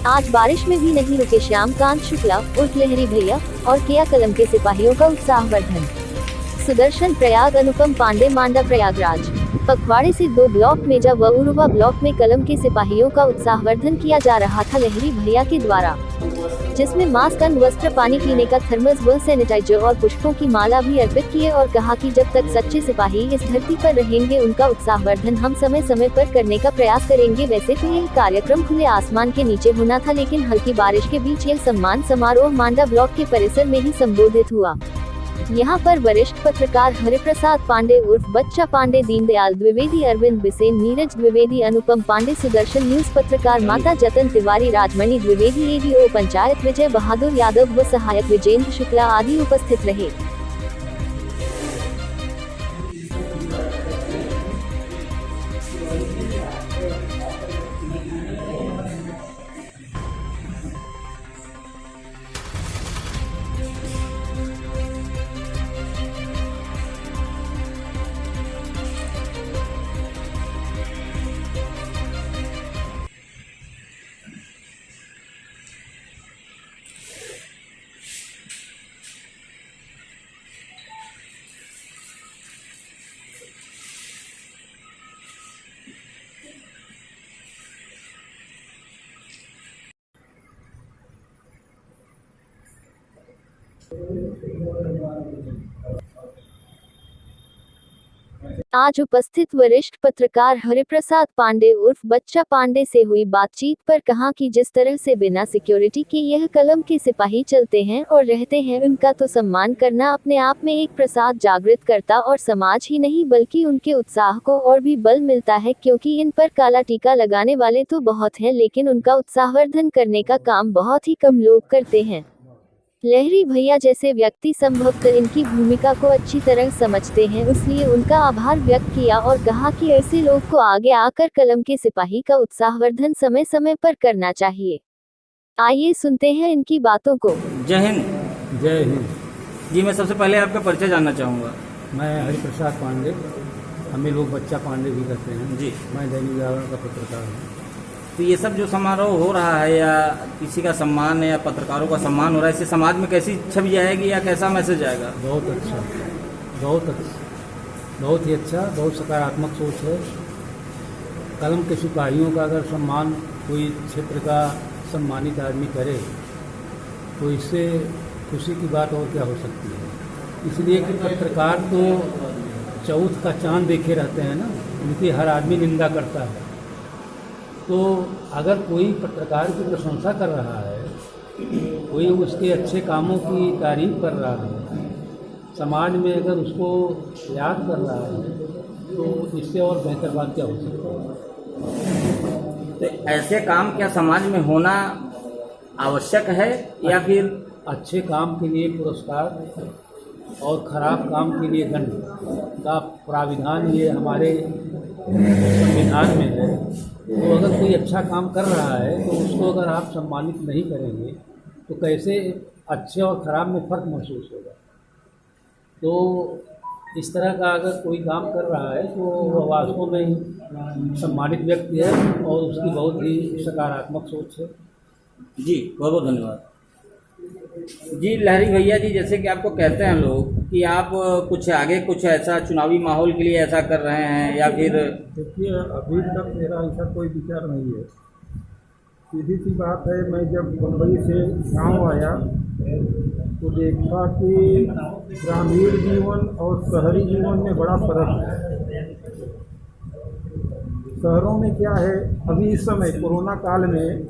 आज बारिश में भी नहीं रुके श्यामकांत शुक्ला उर्फ लहरी भैया और किया कलम के सिपाहियों का उत्साहवर्धन। सुदर्शन प्रयाग, अनुपम पांडे मांडा प्रयागराज। पखवाड़े से 2 ब्लॉक मेजा व उरुवा ब्लॉक में कलम के सिपाहियों का उत्साहवर्धन किया जा रहा था लहरी भैया के द्वारा, जिसमें मास्क, अन्न वस्त्र, पानी पीने का थर्मस व सैनिटाइजर और पुष्पों की माला भी अर्पित किए और कहा कि जब तक सच्चे सिपाही इस धरती पर रहेंगे उनका उत्साहवर्धन हम समय समय पर करने का प्रयास करेंगे। वैसे तो यह कार्यक्रम खुले आसमान के नीचे होना था, लेकिन हल्की बारिश के बीच यह सम्मान समारोह मांडा ब्लॉक के परिसर में ही संबोधित हुआ। यहाँ पर वरिष्ठ पत्रकार हरिप्रसाद पांडे उर्फ बच्चा पांडे, दीनदयाल द्विवेदी, अरविंद बिसेन, नीरज द्विवेदी, अनुपम पांडे, सुदर्शन न्यूज पत्रकार माता जतन तिवारी, राजमणि द्विवेदी, एडीओ पंचायत विजय बहादुर यादव व सहायक विजेंद्र शुक्ला आदि उपस्थित रहे। आज उपस्थित वरिष्ठ पत्रकार हरिप्रसाद पांडे उर्फ बच्चा पांडे से हुई बातचीत पर कहा कि जिस तरह से बिना सिक्योरिटी के यह कलम के सिपाही चलते हैं और रहते हैं, उनका तो सम्मान करना अपने आप में एक प्रसाद जागृत करता और समाज ही नहीं बल्कि उनके उत्साह को और भी बल मिलता है, क्योंकि इन पर काला टीका लगाने वाले तो बहुत हैं, लेकिन उनका उत्साहवर्धन करने का काम बहुत ही कम लोग करते हैं। लहरी भैया जैसे व्यक्ति संभवतः इनकी भूमिका को अच्छी तरह समझते हैं, इसलिए उनका आभार व्यक्त किया और कहा कि ऐसे लोग को आगे आकर कलम के सिपाही का उत्साहवर्धन समय समय पर करना चाहिए। आइए सुनते हैं इनकी बातों को। जय हिंद। जय हिंद जी, मैं सबसे पहले आपका परिचय जानना चाहूँगा। मैं हरिप्रसाद पांडे, हमें लोग बच्चा पांडे भी कहते हैं जी। मैं दैनिक जागरण का पत्रकार हूँ। तो ये सब जो समारोह हो रहा है या किसी का सम्मान है या पत्रकारों का सम्मान हो रहा है, इससे समाज में कैसी छवि आएगी या कैसा मैसेज आएगा? बहुत अच्छा, बहुत अच्छा, बहुत ही अच्छा, बहुत सकारात्मक सोच है। कलम के सिपाहियों का अगर सम्मान कोई क्षेत्र का सम्मानित आदमी करे तो इससे खुशी की बात और क्या हो सकती है। इसलिए कि पत्रकार तो चौथ का चांद देखे रहते हैं ना, उनकी हर आदमी निंदा करता है। तो अगर कोई पत्रकार की प्रशंसा कर रहा है, कोई उसके अच्छे कामों की तारीफ कर रहा है, समाज में अगर उसको याद कर रहा है, तो इससे और बेहतर बात क्या हो सकती है। तो ऐसे काम क्या समाज में होना आवश्यक है या फिर अच्छे काम के लिए पुरस्कार और खराब काम के लिए दंड का प्राविधान ये हमारे संविधान में है। तो अगर कोई अच्छा काम कर रहा है तो उसको अगर आप सम्मानित नहीं करेंगे तो कैसे अच्छे और ख़राब में फ़र्क महसूस होगा। तो इस तरह का अगर कोई काम कर रहा है तो वह वास्तव में सम्मानित व्यक्ति है और उसकी बहुत ही सकारात्मक सोच है। जी, बहुत बहुत धन्यवाद। जी लहरी भैया जी, जैसे कि आपको कहते हैं लोग कि आप कुछ आगे कुछ ऐसा चुनावी माहौल के लिए ऐसा कर रहे हैं या फिर? देखिए, अभी तक मेरा ऐसा कोई विचार नहीं है। सीधी सी बात है, मैं जब बम्बई से गांव आया तो देखा कि ग्रामीण जीवन और शहरी जीवन में बड़ा फर्क है। शहरों में क्या है, अभी इस समय कोरोना काल में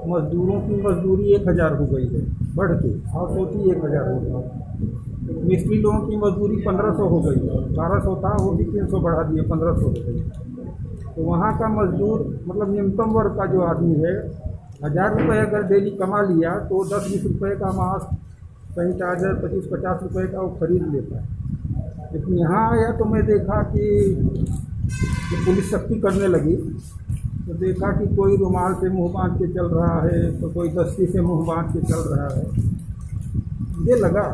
मजदूरों की मजदूरी 1000 हो गई है बढ़ के, और सोची 1000 हो गई। मिस्त्री लोगों की मजदूरी 1500 हो गई, 1200 था वो भी 300 बढ़ा दिए, 1500 हो गई। तो वहाँ का मजदूर मतलब न्यूनतम वर्ग का जो आदमी है, 1000 रुपये अगर डेली कमा लिया तो 10-20 रुपये का मास्क, सैनिटाइजर 25-50 रुपये का वो खरीद लेता है। लेकिन यहाँ आया तो मैं देखा कि पुलिस सख्ती करने लगी, तो देखा कि कोई रुमाल से मुंह बांध के चल रहा है, तो कोई दस्ती से मुंह बांध के चल रहा है। ये लगा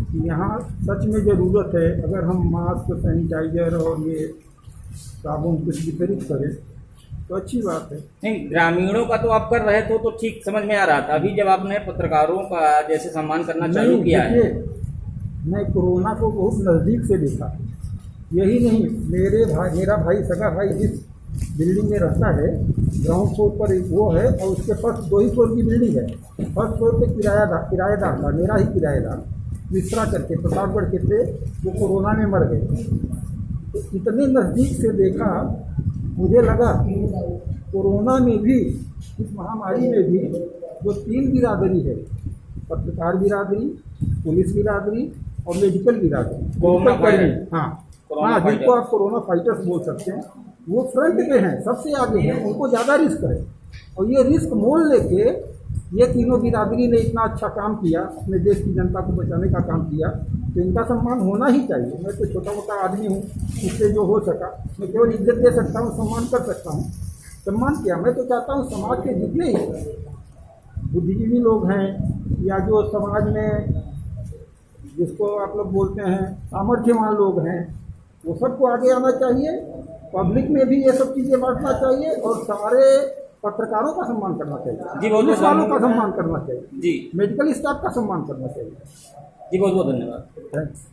कि यहाँ सच में ज़रूरत है, अगर हम मास्क, सैनिटाइजर और ये साबुन कुछ वितरित करें तो अच्छी बात है। नहीं, ग्रामीणों का तो आप कर रहे थे तो ठीक समझ में आ रहा था, अभी जब आपने पत्रकारों का जैसे सम्मान करना चालू नहीं, किया है। देखिए, मैं कोरोना को बहुत नज़दीक से देखा। यही नहीं, मेरा भाई सगा भाई जिस बिल्डिंग में रहता है, ग्राउंड फ्लोर पर वो है और उसके फर्स्ट 2 ही फ्लोर की बिल्डिंग है। फर्स्ट फ्लोर पे किराएदार था, मेरा ही किराएदार मिश्रा करके, प्रतापगढ़ के थे, वो कोरोना में मर गए। तो इतने नज़दीक से देखा, मुझे लगा कोरोना में भी, इस महामारी में भी जो 3 बिरादरी है, पत्रकार बिरादरी, पुलिस बिरादरी और मेडिकल बिरादरी, कोरोना कर्मी, हाँ कोरोना हाँ, जिनको फाइटर। आप कोरोना फाइटर्स बोल सकते हैं, वो फ्रंट पे हैं, सबसे आगे हैं, उनको ज़्यादा रिस्क है। और ये रिस्क मोल लेके ये तीनों बिरादरी ने इतना अच्छा काम किया, अपने देश की जनता को बचाने का काम किया, तो इनका सम्मान होना ही चाहिए। मैं तो छोटा मोटा आदमी हूँ, इससे जो हो सका मैं केवल इज्जत दे सकता हूँ, सम्मान कर सकता हूँ। सम्मान किया। मैं तो चाहता हूँ समाज के जितने ही बुद्धिजीवी लोग हैं या जो समाज में जिसको आप लोग बोलते हैं सामर्थ्यवान लोग हैं, वो सबको आगे आना चाहिए। पब्लिक में भी ये सब चीज़ें बांटना चाहिए और सारे पत्रकारों का सम्मान करना चाहिए, जी, बहुत पुलिस वालों का धन्यवाद। सम्मान करना चाहिए, जी मेडिकल स्टाफ का सम्मान करना चाहिए। जी, बहुत बहुत धन्यवाद। थैंक्स।